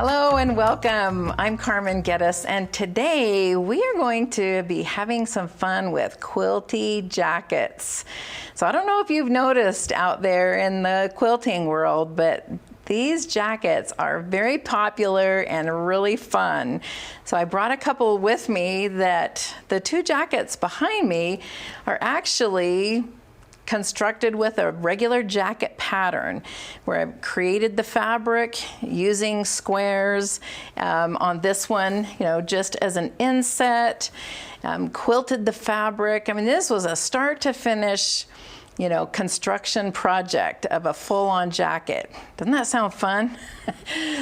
Hello and welcome. I'm Carmen Geddes, and today we are going to be having some fun with quilty jackets. So I don't know if you've noticed out there in the quilting world, but these jackets are very popular and really fun. So I brought a couple with me that the two jackets behind me are actually constructed with a regular jacket pattern where I've created the fabric using squares. On this one, just as an inset, quilted the fabric. I mean, this was a start to finish construction project of a full-on jacket. Doesn't that sound fun?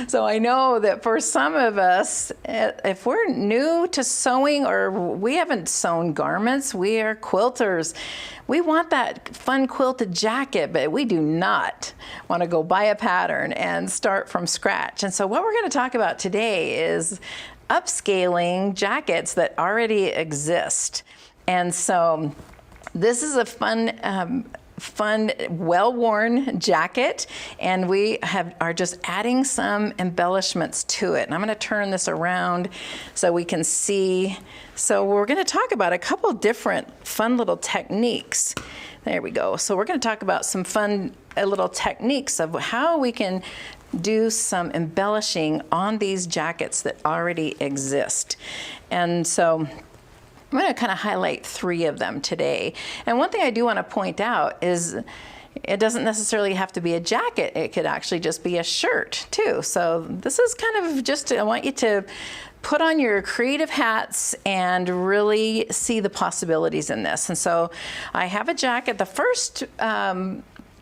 So I know that for some of us, if we're new to sewing or we haven't sewn garments, we are quilters. We want that fun quilted jacket, but we do not want to go buy a pattern and start from scratch. And so what we're going to talk about today is upscaling jackets that already exist. And so this is a fun, well-worn jacket, and we are just adding some embellishments to it. And I'm going to turn this around so we can see. So we're going to talk about a couple different fun little techniques. There we go. So we're going to talk about some fun little techniques of how we can do some embellishing on these jackets that already exist. And so I'm going to kind of highlight three of them today. And one thing I do want to point out is it doesn't necessarily have to be a jacket. It could actually just be a shirt too. So this is kind of just, I want you to put on your creative hats and really see the possibilities in this. And so I have a jacket. The first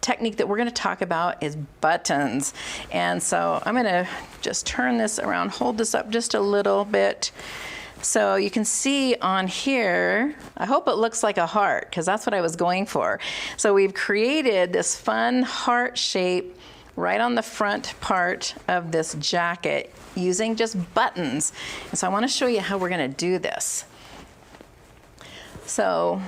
technique that we're going to talk about is buttons. And so I'm going to just turn this around, hold this up just a little bit. So you can see on here, I hope it looks like a heart because that's what I was going for. So we've created this fun heart shape right on the front part of this jacket using just buttons. And so I want to show you how we're going to do this. So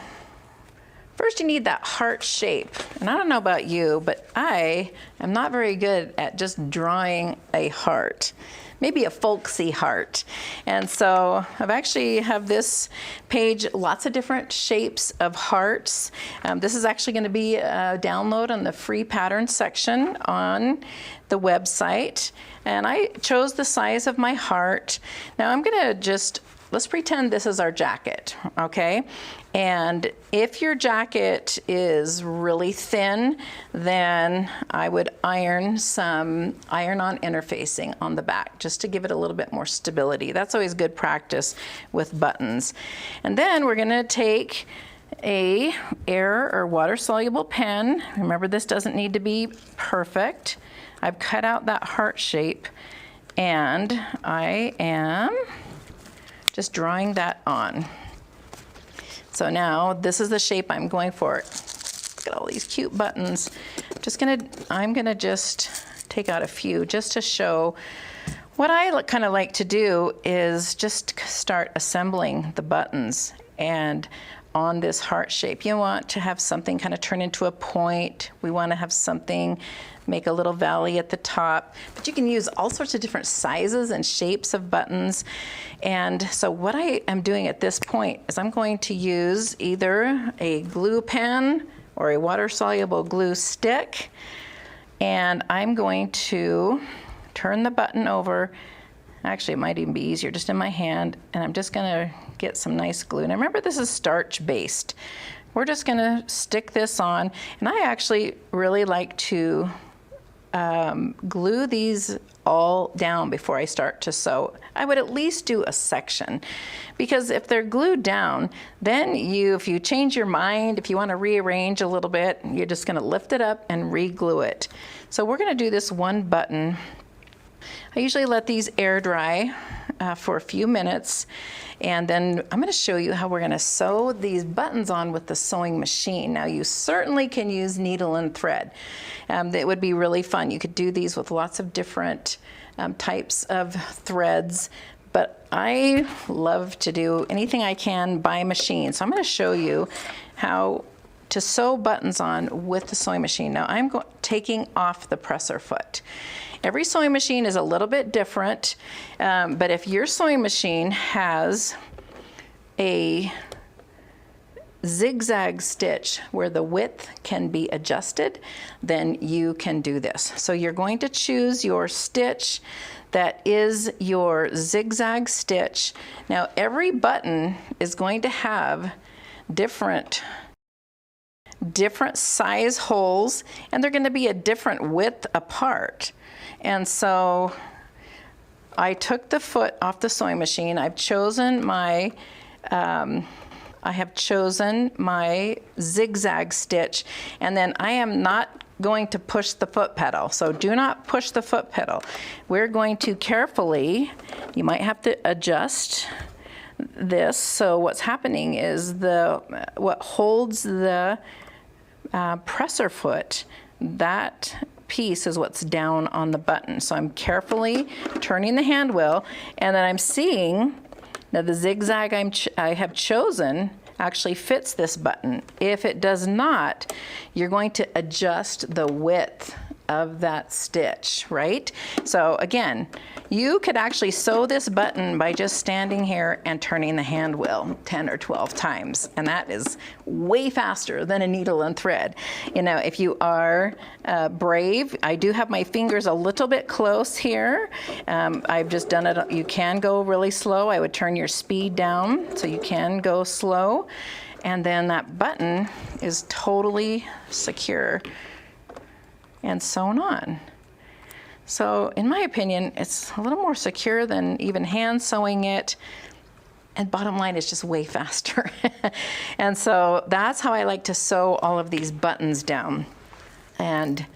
first you need that heart shape. And I don't know about you, but I am not very good at just drawing a heart. Maybe a folksy heart. And so I've actually have this page, lots of different shapes of hearts. This is actually going to be a download on the free pattern section on the website. And I chose the size of my heart. Now I'm going to let's pretend this is our jacket, okay? And if your jacket is really thin, then I would iron some iron-on interfacing on the back just to give it a little bit more stability. That's always good practice with buttons. And then we're gonna take a air or water-soluble pen. Remember, this doesn't need to be perfect. I've cut out that heart shape, and I am just drawing that on. So now this is the shape I'm going for. Look at all these cute buttons. I'm gonna just take out a few just to show what I kind of like to do is just start assembling the buttons. And on this heart shape, you want to have something kind of turn into a point. We want to have something make a little valley at the top, but you can use all sorts of different sizes and shapes of buttons. And so what I am doing at this point is I'm going to use either a glue pen or a water-soluble glue stick, and I'm going to turn the button over. Actually, it might even be easier just in my hand, and I'm just gonna get some nice glue. Now remember, this is starch-based. We're just gonna stick this on, and I actually really like to glue these all down before I start to sew. I would at least do a section, because if they're glued down, then if you change your mind, if you want to rearrange a little bit, you're just going to lift it up and re-glue it. So we're going to do this one button. I usually let these air dry for a few minutes, and then I'm going to show you how we're going to sew these buttons on with the sewing machine. Now you certainly can use needle and thread. That would be really fun. You could do these with lots of different types of threads, but I love to do anything I can by machine. So I'm going to show you how to sew buttons on with the sewing machine. Now I'm taking off the presser foot. Every sewing machine is a little bit different, but if your sewing machine has a zigzag stitch where the width can be adjusted, then you can do this. So you're going to choose your stitch that is your zigzag stitch. Now every button is going to have different size holes, and they're going to be a different width apart. And so I took the foot off the sewing machine. I've chosen my zigzag stitch, and then I am not going to push the foot pedal. So do not push the foot pedal. We're going to carefully, you might have to adjust this. So what's happening is what holds the presser foot, that piece is what's down on the button. So I'm carefully turning the hand wheel, and then I'm seeing that the zigzag I have chosen actually fits this button. If it does not, you're going to adjust the width of that stitch, right? So again, you could actually sew this button by just standing here and turning the hand wheel 10 or 12 times, and that is way faster than a needle and thread. You know, if you are brave, I do have my fingers a little bit close here. I've just done it. You can go really slow. I would turn your speed down so you can go slow, and then that button is totally secure and sewn on. So in my opinion, it's a little more secure than even hand sewing it, and bottom line is just way faster. And so that's how I like to sew all of these buttons down. And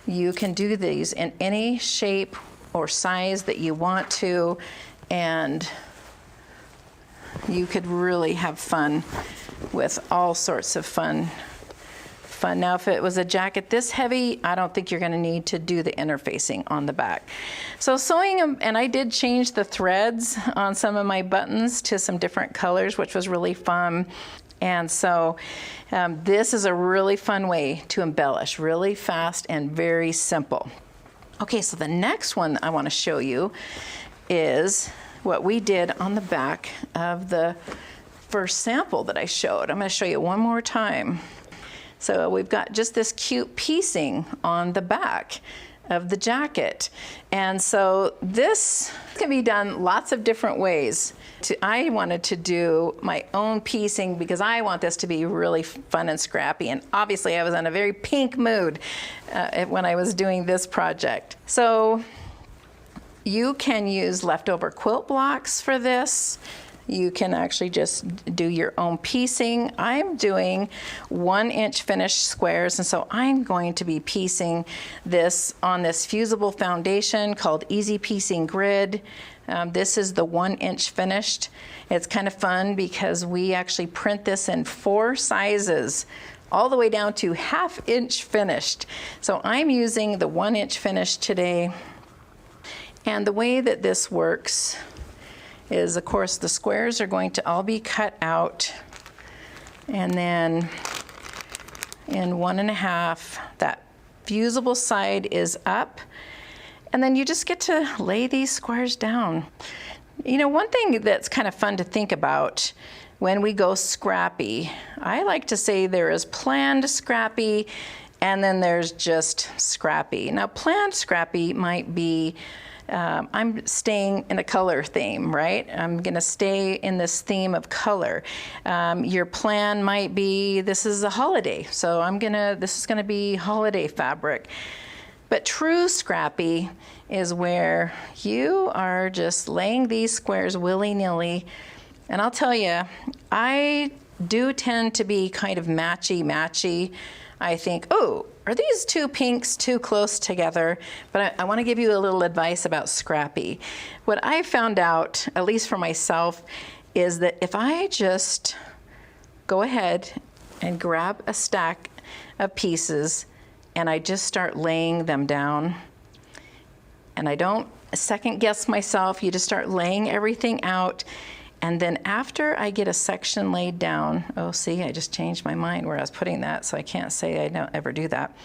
you can do these in any shape or size that you want to, and you could really have fun with all sorts of fun. Now, if it was a jacket this heavy, I don't think you're going to need to do the interfacing on the back. So sewing them, and I did change the threads on some of my buttons to some different colors, which was really fun. And so this is a really fun way to embellish, really fast and very simple. Okay, so the next one I want to show you is what we did on the back of the first sample that I showed. I'm going to show you one more time. So we've got just this cute piecing on the back of the jacket. And so this can be done lots of different ways. I wanted to do my own piecing because I want this to be really fun and scrappy. And obviously I was in a very pink mood when I was doing this project. So you can use leftover quilt blocks for this. You can actually just do your own piecing. I'm doing 1-inch finished squares, and so I'm going to be piecing this on this fusible foundation called Easy Piecing Grid. This is the 1-inch finished. It's kind of fun because we actually print this in 4 sizes, all the way down to 1/2-inch finished. So I'm using the 1-inch finished today. And the way that this works is, of course, the squares are going to all be cut out, and then in 1.5, that fusible side is up, and then you just get to lay these squares down. You know, one thing that's kind of fun to think about when we go scrappy, I like to say there is planned scrappy, and then there's just scrappy. Now, planned scrappy might be I'm staying in a color theme, right? I'm going to stay in this theme of color. Your plan might be, this is a holiday, so this is going to be holiday fabric. But true scrappy is where you are just laying these squares willy-nilly. And I'll tell you, I do tend to be kind of matchy-matchy. I think, oh, are these 2 pinks too close together? But I want to give you a little advice about scrappy. What I found out, at least for myself, is that if I just go ahead and grab a stack of pieces and I just start laying them down, and I don't second guess myself, you just start laying everything out, And then after I get a section laid down, oh, see, I just changed my mind where I was putting that, so I can't say I don't ever do that.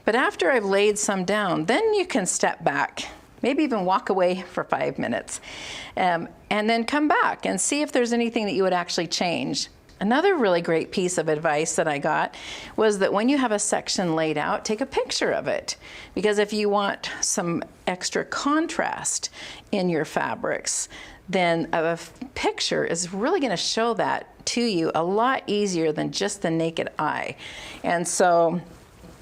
But after I've laid some down, then you can step back, maybe even walk away for 5 minutes, and then come back and see if there's anything that you would actually change. Another really great piece of advice that I got was that when you have a section laid out, take a picture of it. Because if you want some extra contrast in your fabrics, then a picture is really going to show that to you a lot easier than just the naked eye. And so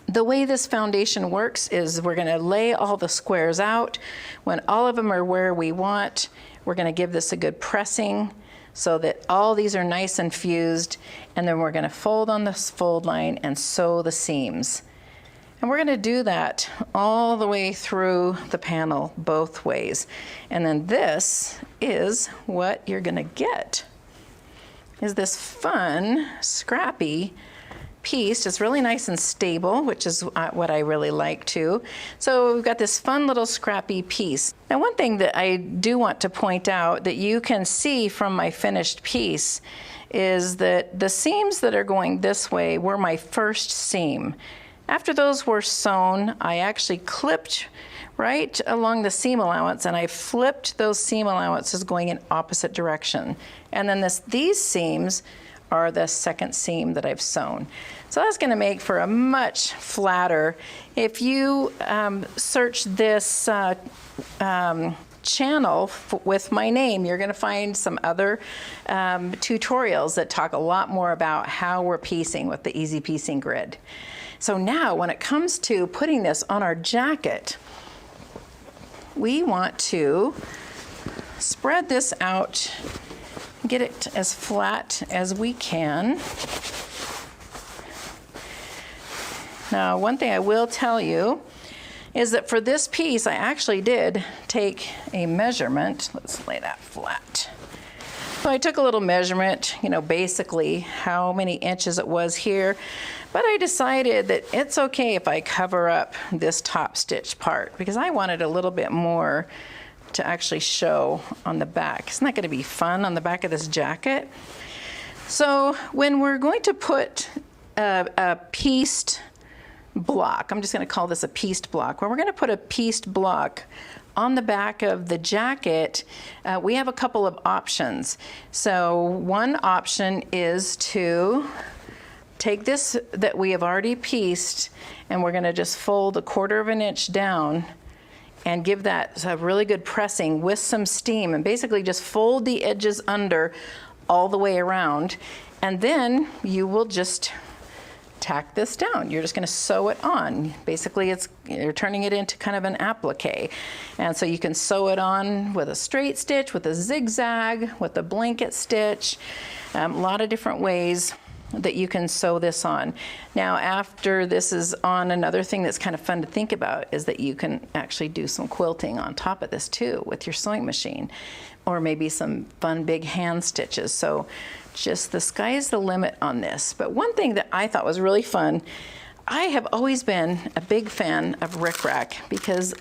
the way this foundation works is we're going to lay all the squares out. When all of them are where we want, we're going to give this a good pressing so that all these are nice and fused, and then we're going to fold on this fold line and sew the seams. And we're going to do that all the way through the panel both ways. And then this is what you're going to get, is this fun, scrappy piece. It's really nice and stable, which is what I really like too. So we've got this fun little scrappy piece. Now, one thing that I do want to point out that you can see from my finished piece is that the seams that are going this way were my first seam. After those were sewn, I actually clipped right along the seam allowance, and I flipped those seam allowances going in opposite direction. And then these seams are the second seam that I've sewn. So that's going to make for a much flatter. If you search this channel with my name, you're going to find some other tutorials that talk a lot more about how we're piecing with the Easy Piecing Grid. So now when it comes to putting this on our jacket, we want to spread this out, get it as flat as we can. Now, one thing I will tell you is that for this piece, I actually did take a measurement. Let's lay that flat. So I took a little measurement, basically how many inches it was here, but I decided that it's okay if I cover up this top stitch part because I wanted a little bit more to actually show on the back. Isn't that going to be fun on the back of this jacket? So when we're going to put a pieced block, I'm just going to call this a pieced block. When we're going to put a pieced block on the back of the jacket, we have a couple of options. So one option is to take this that we have already pieced, and we're going to just fold 1/4 inch down and give that a really good pressing with some steam, and basically just fold the edges under all the way around, and then you will just tack this down. You're just going to sew it on. Basically, you're turning it into kind of an applique. And so you can sew it on with a straight stitch, with a zigzag, with a blanket stitch, a lot of different ways that you can sew this on. Now, after this is on, another thing that's kind of fun to think about is that you can actually do some quilting on top of this too with your sewing machine, or maybe some fun big hand stitches. So just the sky is the limit on this. But one thing that I thought was really fun, I have always been a big fan of rickrack because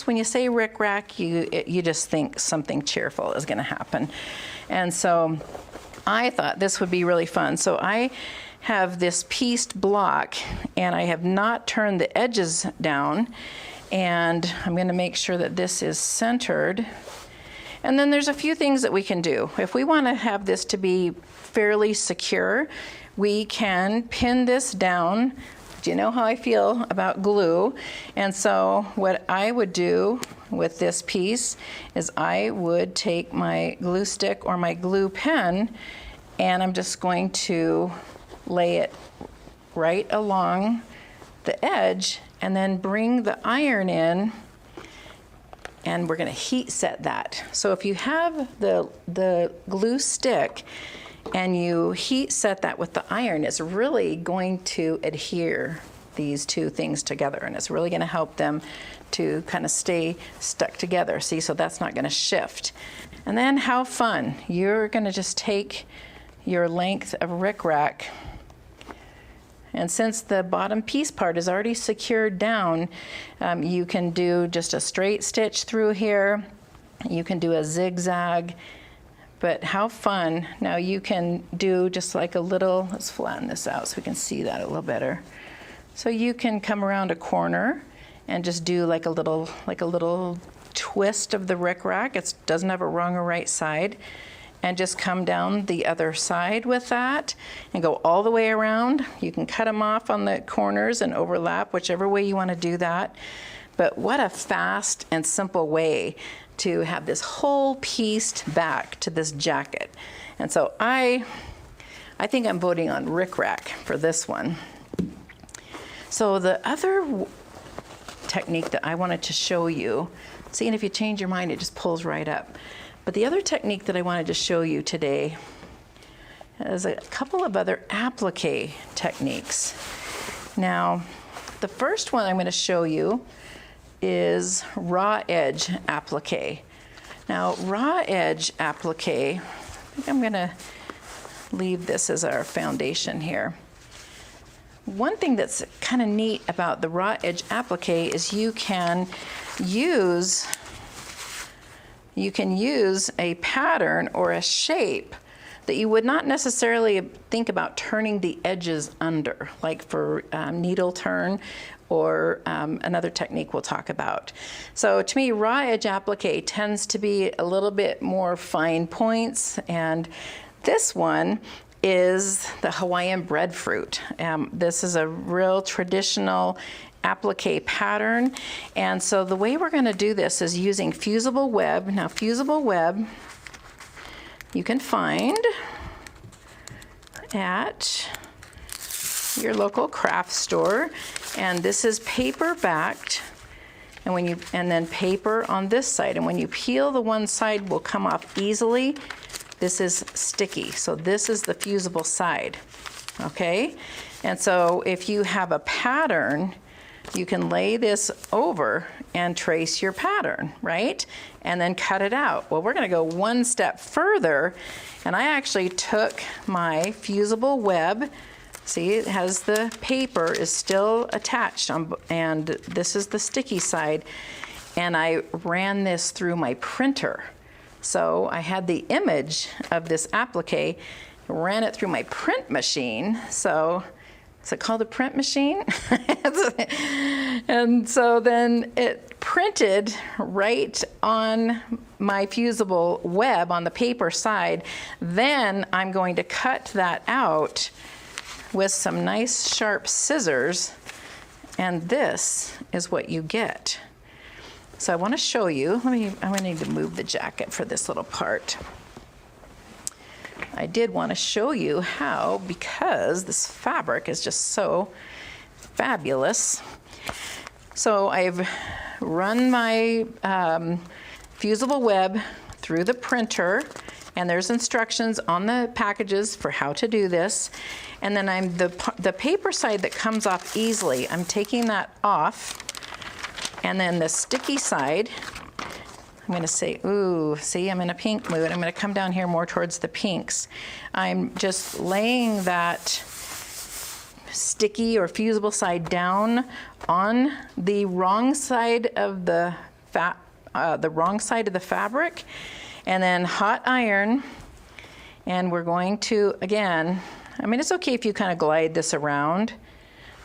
when you say rickrack, you just think something cheerful is going to happen. And so I thought this would be really fun. So I have this pieced block, and I have not turned the edges down, and I'm going to make sure that this is centered. And then there's a few things that we can do. If we want to have this to be fairly secure, we can pin this down. Do you know how I feel about glue? And so what I would do with this piece is I would take my glue stick or my glue pen, and I'm just going to lay it right along the edge and then bring the iron in, and we're going to heat set that. So if you have the glue stick and you heat set that with the iron, it's really going to adhere these two things together, and it's really going to help them to kind of stay stuck together. See, so that's not going to shift. And then how fun. You're going to just take your length of rickrack, and since the bottom piece part is already secured down, you can do just a straight stitch through here. You can do a zigzag but how fun. Now you can do just like a little, let's flatten this out so we can see that a little better. So you can come around a corner and just do like a little twist of the rickrack. It doesn't have a wrong or right side. And just come down the other side with that and go all the way around. You can cut them off on the corners and overlap, whichever way you want to do that. But what a fast and simple way to have this whole pieced back to this jacket. And so I think I'm voting on rickrack for this one. So the other technique that I wanted to show you, see, and if you change your mind, it just pulls right up. But the other technique that I wanted to show you today is a couple of other applique techniques. Now, the first one I'm going to show you is raw edge applique. Now, raw edge applique, I think I'm going to leave this as our foundation here. One thing that's kind of neat about the raw edge applique is you can use a pattern or a shape that you would not necessarily think about turning the edges under, like for needle turn or another technique we'll talk about. So to me, raw edge applique tends to be a little bit more fine points, and this one is the Hawaiian breadfruit. This is a real traditional applique pattern, and so the way we're going to do this is using fusible web. Now, fusible web you can find at your local craft store, and this is paper backed, and then paper on this side, and when you peel, the one side will come off easily. This is sticky, so this is the fusible side, okay? And so if you have a pattern, you can lay this over and trace your pattern, right? And then cut it out. Well, we're gonna go one step further, and I actually took my fusible web. See, it has the paper is still attached, and this is the sticky side, and I ran this through my printer. So I had the image of this applique, ran it through my print machine. So is it called a print machine? And so then it printed right on my fusible web on the paper side. Then I'm going to cut that out with some nice sharp scissors, and this is what you get. So I want to show you, I'm going to need to move the jacket for this little part. I did want to show you how, because this fabric is just so fabulous. So I've run my fusible web through the printer, and there's instructions on the packages for how to do this. And then the paper side that comes off easily, I'm taking that off. And then the sticky side, I'm going to say, ooh, see, I'm in a pink mood. I'm going to come down here more towards the pinks. I'm just laying that sticky or fusible side down on the wrong side of the wrong side of the fabric, and then hot iron. And we're going to, again, I mean, it's okay if you kind of glide this around,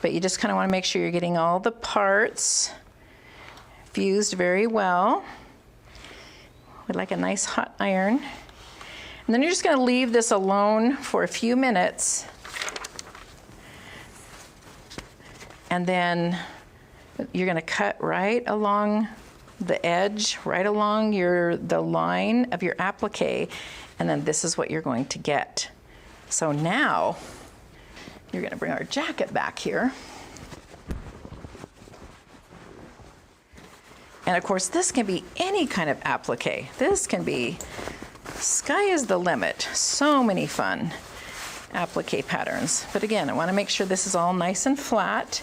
but you just kind of want to make sure you're getting all the parts fused very well with like a nice hot iron. And then you're just going to leave this alone for a few minutes, and then you're going to cut right along the edge, right along the line of your applique, and then this is what you're going to get. So now you're going to bring our jacket back here. And of course, this can be any kind of applique. This can be, sky is the limit. So many fun applique patterns. But again, I want to make sure this is all nice and flat.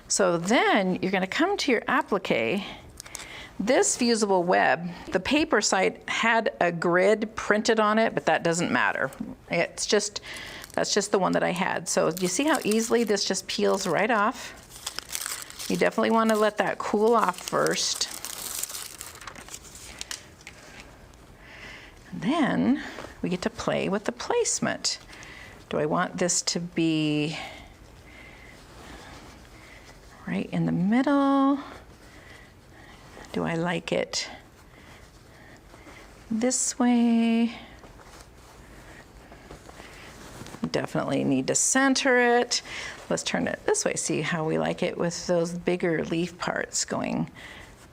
So then you're going to come to your applique. This fusible web, the paper side had a grid printed on it, but that doesn't matter. That's just the one that I had. So you see how easily this just peels right off? You definitely want to let that cool off first. And then we get to play with the placement. Do I want this to be right in the middle? Do I like it this way? Definitely need to center it. Let's turn it this way, see how we like it with those bigger leaf parts going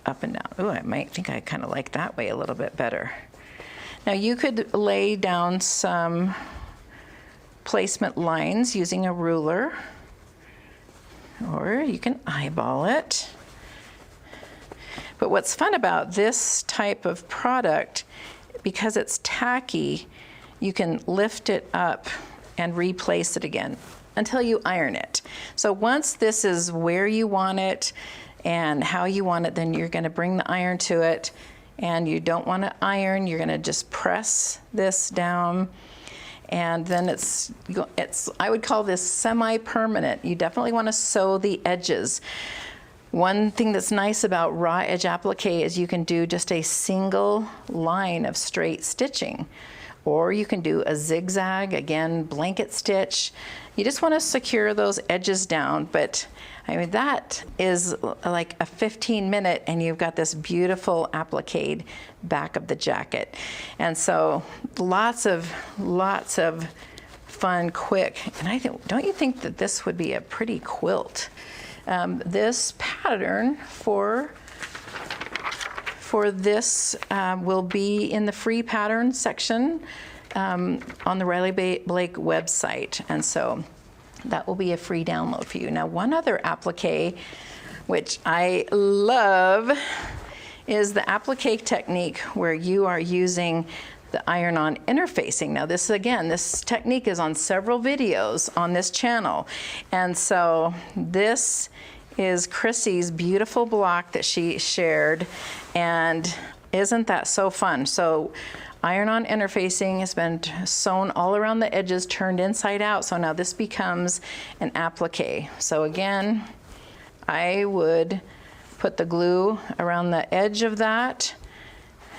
up and down. Oh, I might think I kind of like that way a little bit better. Now you could lay down some placement lines using a ruler, or you can eyeball it. But what's fun about this type of product, because it's tacky, you can lift it up and replace it again until you iron it. So once this is where you want it and how you want it, then you're going to bring the iron to it, and you don't want to iron, you're going to just press this down, and then it's I would call this semi-permanent. You definitely want to sew the edges. One thing that's nice about raw edge applique is you can do just a single line of straight stitching, or you can do a zigzag, again, blanket stitch. You just want to secure those edges down, but I mean, that is like a 15-minute, and you've got this beautiful applique back of the jacket. And so lots of fun, quick, and I think, don't you think that this would be a pretty quilt? This pattern for this will be in the free pattern section on the Riley Blake website, and so that will be a free download for you. Now, one other applique which I love is the applique technique, where you are using the iron-on interfacing. Now this, again, this technique is on several videos on this channel, and so this is Chrissy's beautiful block that she shared, and isn't that so fun? So iron-on interfacing has been sewn all around the edges, turned inside out, so now this becomes an applique. So again, I would put the glue around the edge of that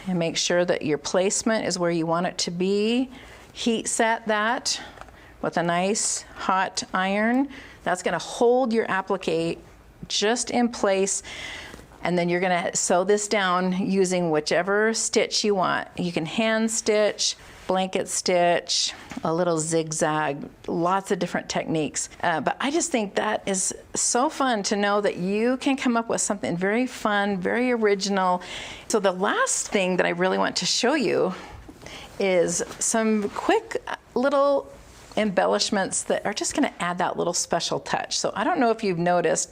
and make sure that your placement is where you want it to be. Heat set that with a nice hot iron. That's going to hold your applique just in place, and then you're going to sew this down using whichever stitch you want. You can hand stitch, blanket stitch, a little zigzag, lots of different techniques. But I just think that is so fun to know that you can come up with something very fun, very original. So the last thing that I really want to show you is some quick little embellishments that are just going to add that little special touch. So I don't know if you've noticed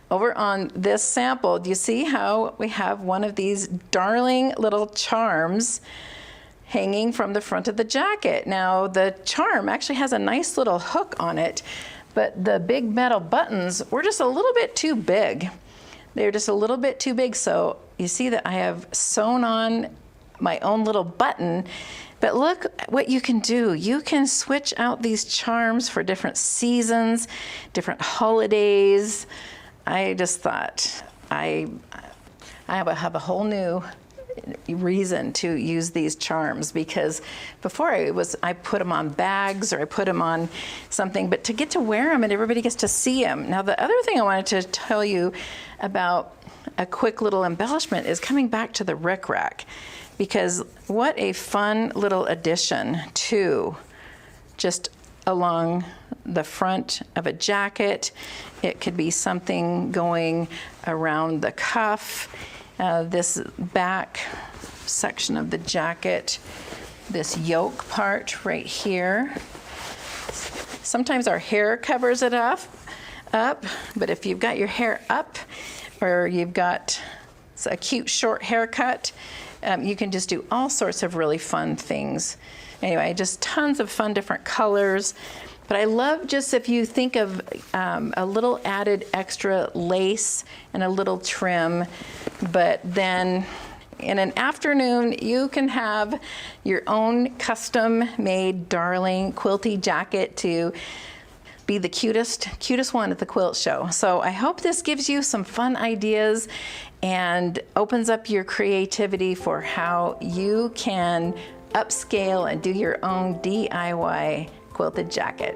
over on this sample, do you see how we have one of these darling little charms hanging from the front of the jacket? Now the charm actually has a nice little hook on it, but the big metal buttons were just a little bit too big. They're just a little bit too big. So you see that I have sewn on my own little button, but look what you can do. You can switch out these charms for different seasons, different holidays. I just thought I have a whole new reason to use these charms, because before I put them on bags or I put them on something, but to get to wear them and everybody gets to see them. Now the other thing I wanted to tell you about a quick little embellishment is coming back to the rickrack, because what a fun little addition to just along the front of a jacket. It could be something going around the cuff, this back section of the jacket, this yoke part right here. Sometimes our hair covers it up, but if you've got your hair up or you've got a cute short haircut, you can just do all sorts of really fun things. Anyway, just tons of fun different colors. But I love just if you think of a little added extra lace and a little trim, but then in an afternoon you can have your own custom made darling quilty jacket to be the cutest one at the quilt show. So I hope this gives you some fun ideas and opens up your creativity for how you can upscale and do your own DIY quilted jacket.